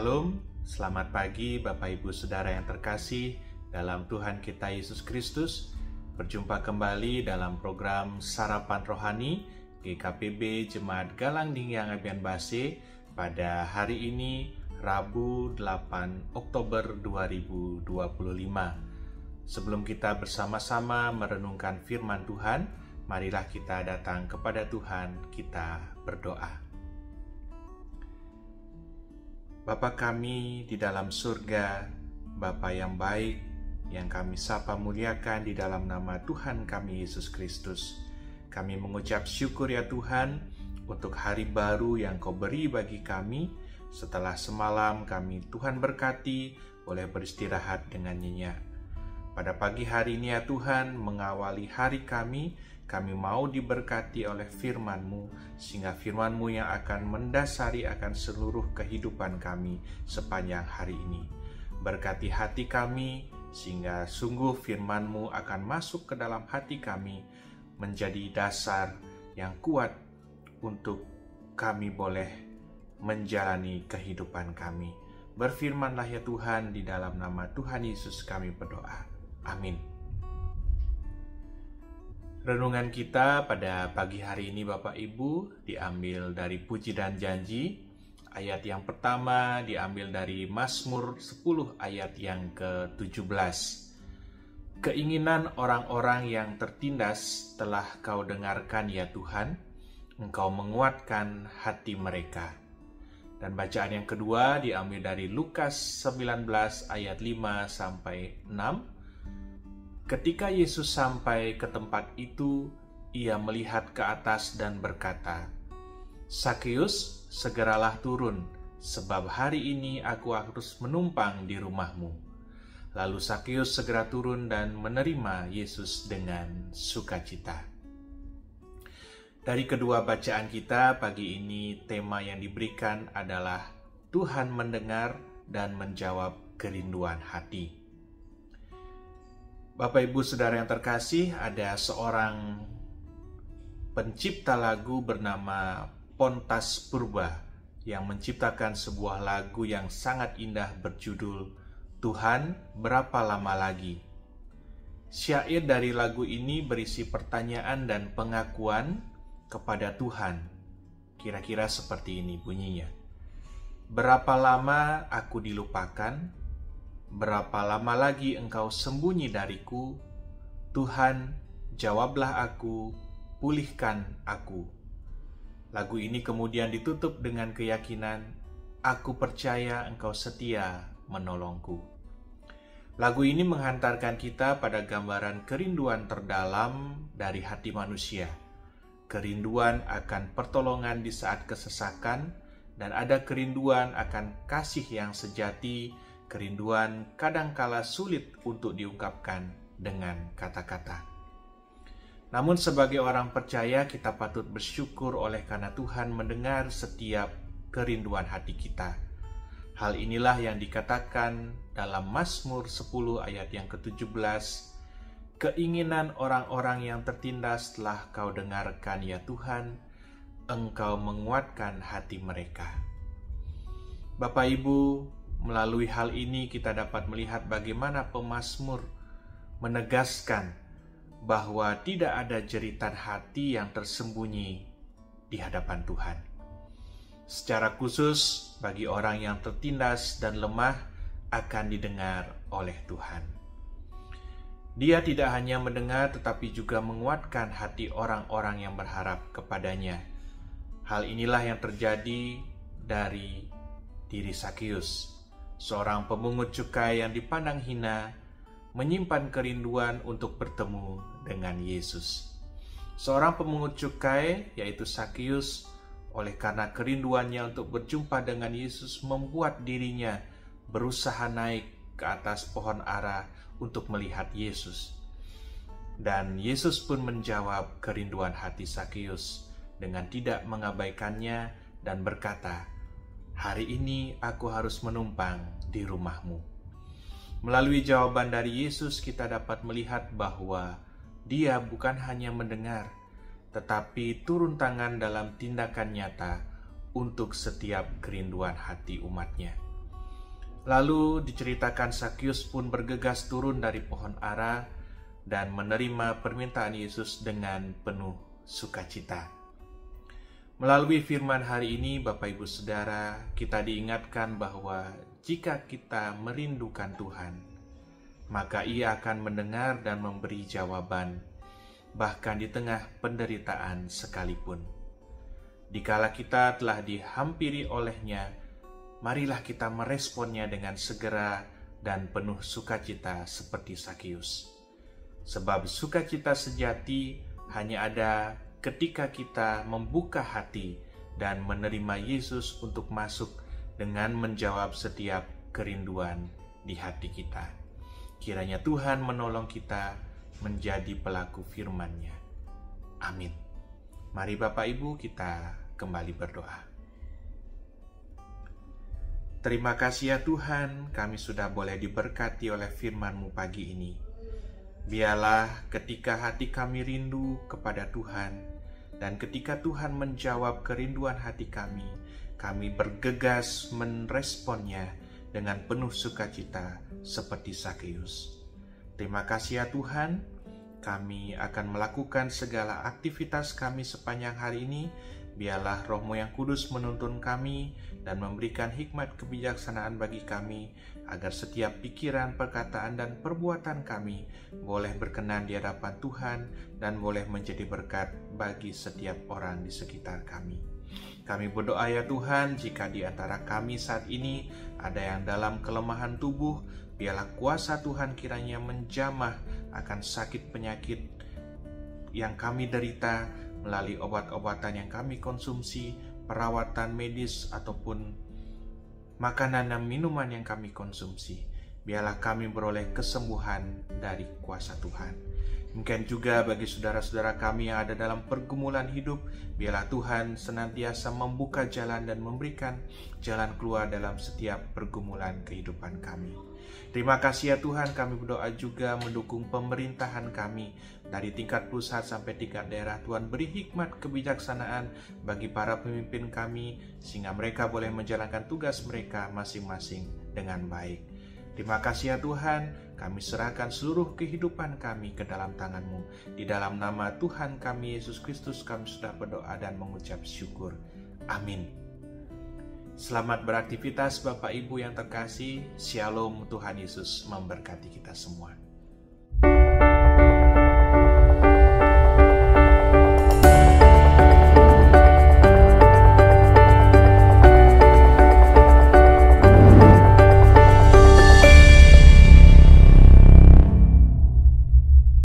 Shalom, selamat pagi Bapak Ibu Saudara yang terkasih dalam Tuhan kita Yesus Kristus. Berjumpa kembali dalam program Sarapan Rohani GKPB Jemaat Galang Dingyang Abian Base pada hari ini Rabu 8 Oktober 2025. Sebelum kita bersama-sama merenungkan firman Tuhan, marilah kita datang kepada Tuhan, kita berdoa. Bapa kami di dalam surga, Bapa yang baik, yang kami sapa muliakan di dalam nama Tuhan kami Yesus Kristus. Kami mengucap syukur ya Tuhan untuk hari baru yang Kau beri bagi kami. Setelah semalam kami Tuhan berkati boleh beristirahat dengan nyenyak. Pada pagi hari ini ya Tuhan, mengawali hari kami mau diberkati oleh firman-Mu, sehingga firman-Mu yang akan mendasari akan seluruh kehidupan kami sepanjang hari ini. Berkati hati kami, sehingga sungguh firman-Mu akan masuk ke dalam hati kami, menjadi dasar yang kuat untuk kami boleh menjalani kehidupan kami. Berfirmanlah ya Tuhan, di dalam nama Tuhan Yesus kami berdoa. Amin. Renungan kita pada pagi hari ini Bapak Ibu diambil dari Puji dan Janji. Ayat yang pertama diambil dari Mazmur 10 ayat yang ke-17. Keinginan orang-orang yang tertindas telah Kau dengarkan ya Tuhan, Engkau menguatkan hati mereka. Dan bacaan yang kedua diambil dari Lukas 19 ayat 5 sampai 6. Ketika Yesus sampai ke tempat itu, Ia melihat ke atas dan berkata, "Sakeus, segeralah turun, sebab hari ini aku harus menumpang di rumah-Mu." Lalu Sakeus segera turun dan menerima Yesus dengan sukacita. Dari kedua bacaan kita pagi ini, tema yang diberikan adalah Tuhan mendengar dan menjawab kerinduan hati. Bapak Ibu Saudara yang terkasih, ada seorang pencipta lagu bernama Pontas Purba yang menciptakan sebuah lagu yang sangat indah berjudul Tuhan Berapa Lama Lagi. Syair dari lagu ini berisi pertanyaan dan pengakuan kepada Tuhan. Kira-kira seperti ini bunyinya. Berapa lama aku dilupakan? Berapa lama lagi Engkau sembunyi dariku? Tuhan, jawablah aku, pulihkan aku. Lagu ini kemudian ditutup dengan keyakinan, aku percaya Engkau setia menolongku. Lagu ini menghantarkan kita pada gambaran kerinduan terdalam dari hati manusia. Kerinduan akan pertolongan di saat kesesakan, dan ada kerinduan akan kasih yang sejati. Kerinduan kadangkala sulit untuk diungkapkan dengan kata-kata. Namun sebagai orang percaya kita patut bersyukur oleh karena Tuhan mendengar setiap kerinduan hati kita. Hal inilah yang dikatakan dalam Mazmur 10 ayat yang ke-17. Keinginan orang-orang yang tertindas telah Kau dengarkan ya Tuhan, Engkau menguatkan hati mereka. Bapak Ibu, melalui hal ini kita dapat melihat bagaimana pemazmur menegaskan bahwa tidak ada jeritan hati yang tersembunyi di hadapan Tuhan. Secara khusus bagi orang yang tertindas dan lemah akan didengar oleh Tuhan. Dia tidak hanya mendengar tetapi juga menguatkan hati orang-orang yang berharap kepadanya. Hal inilah yang terjadi dari diri Sakeus. Seorang pemungut cukai yang dipandang hina menyimpan kerinduan untuk bertemu dengan Yesus. Seorang pemungut cukai, yaitu Sakeus, oleh karena kerinduannya untuk berjumpa dengan Yesus membuat dirinya berusaha naik ke atas pohon ara untuk melihat Yesus. Dan Yesus pun menjawab kerinduan hati Sakeus dengan tidak mengabaikannya dan berkata, "Hari ini aku harus menumpang di rumah-Mu." Melalui jawaban dari Yesus kita dapat melihat bahwa Dia bukan hanya mendengar, tetapi turun tangan dalam tindakan nyata untuk setiap kerinduan hati umat-Nya. Lalu diceritakan Sakyus pun bergegas turun dari pohon ara dan menerima permintaan Yesus dengan penuh sukacita. Melalui firman hari ini, Bapak Ibu Saudara, kita diingatkan bahwa jika kita merindukan Tuhan, maka Ia akan mendengar dan memberi jawaban, bahkan di tengah penderitaan sekalipun. Dikala kita telah dihampiri oleh-Nya, marilah kita meresponnya dengan segera dan penuh sukacita seperti Sakyus. Sebab sukacita sejati hanya ada ketika kita membuka hati dan menerima Yesus untuk masuk dengan menjawab setiap kerinduan di hati kita. Kiranya Tuhan menolong kita menjadi pelaku firman-Nya. Amin. Mari Bapak Ibu kita kembali berdoa. Terima kasih ya Tuhan, kami sudah boleh diberkati oleh firman-Mu pagi ini. Biarlah ketika hati kami rindu kepada Tuhan, dan ketika Tuhan menjawab kerinduan hati kami bergegas meresponnya dengan penuh sukacita seperti Sakyus. Terima kasih ya Tuhan, kami akan melakukan segala aktivitas kami sepanjang hari ini. Biarlah Roh-Mu yang kudus menuntun kami dan memberikan hikmat kebijaksanaan bagi kami, agar setiap pikiran, perkataan, dan perbuatan kami boleh berkenan di hadapan Tuhan dan boleh menjadi berkat bagi setiap orang di sekitar kami. Kami berdoa ya Tuhan, jika di antara kami saat ini ada yang dalam kelemahan tubuh, biarlah kuasa Tuhan kiranya menjamah akan sakit penyakit yang kami derita, melalui obat-obatan yang kami konsumsi, perawatan medis, ataupun makanan dan minuman yang kami konsumsi. Biarlah kami beroleh kesembuhan dari kuasa Tuhan. Mungkin juga bagi saudara-saudara kami yang ada dalam pergumulan hidup, biarlah Tuhan senantiasa membuka jalan dan memberikan jalan keluar dalam setiap pergumulan kehidupan kami. Terima kasih ya Tuhan, kami berdoa juga mendukung pemerintahan kami dari tingkat pusat sampai tingkat daerah. Tuhan beri hikmat kebijaksanaan bagi para pemimpin kami, sehingga mereka boleh menjalankan tugas mereka masing-masing dengan baik. Terima kasih ya Tuhan, kami serahkan seluruh kehidupan kami ke dalam tangan-Mu. Di dalam nama Tuhan kami Yesus Kristus kami sudah berdoa dan mengucap syukur. Amin. Selamat beraktivitas Bapak Ibu yang terkasih. Shalom, Tuhan Yesus memberkati kita semua.